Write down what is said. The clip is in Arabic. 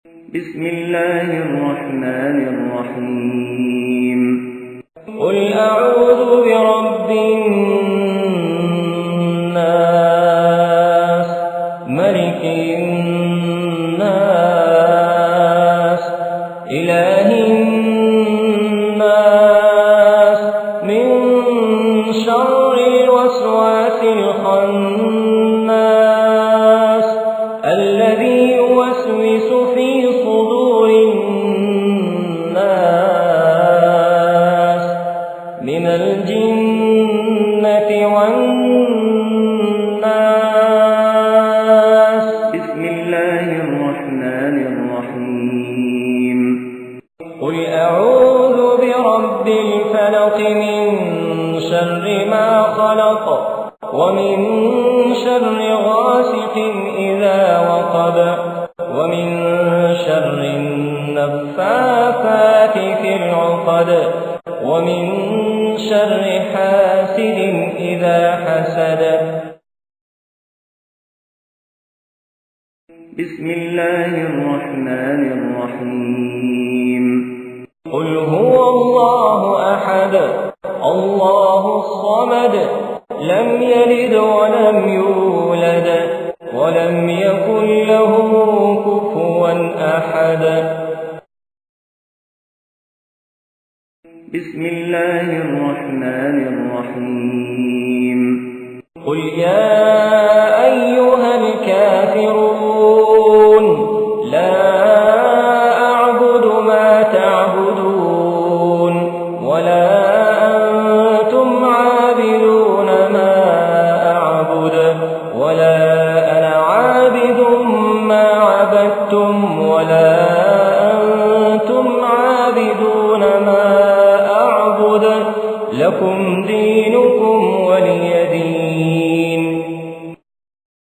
بسم الله الرحمن الرحيم. قل أعوذ برب الناس، ملك الناس، إله الناس، من شر الوسواس الخناس الذي يوسوس في صدور الناس من الجنة والناس. بسم الله الرحمن الرحيم. قل أعوذ برب الفلق من شر ما خلق، ومن شر غاسق إذا وقب، ومن شر النفاثات في العقد، ومن شر حاسد إذا حسد. بسم الله الرحمن الرحيم. قل هو الله أحد، الله الصمد، لم يلد ولم يولد، ولم يكن له كفوا أحد. بسم الله الرحمن الرحيم. قل يا أيها الكافرون لا أعبد ما تعبدون، ولا أنتم عابدون ما أعبد، ولا أنا عابد ما عبدتم، ولا أنتم عابدون ما أعبد، لكم دينكم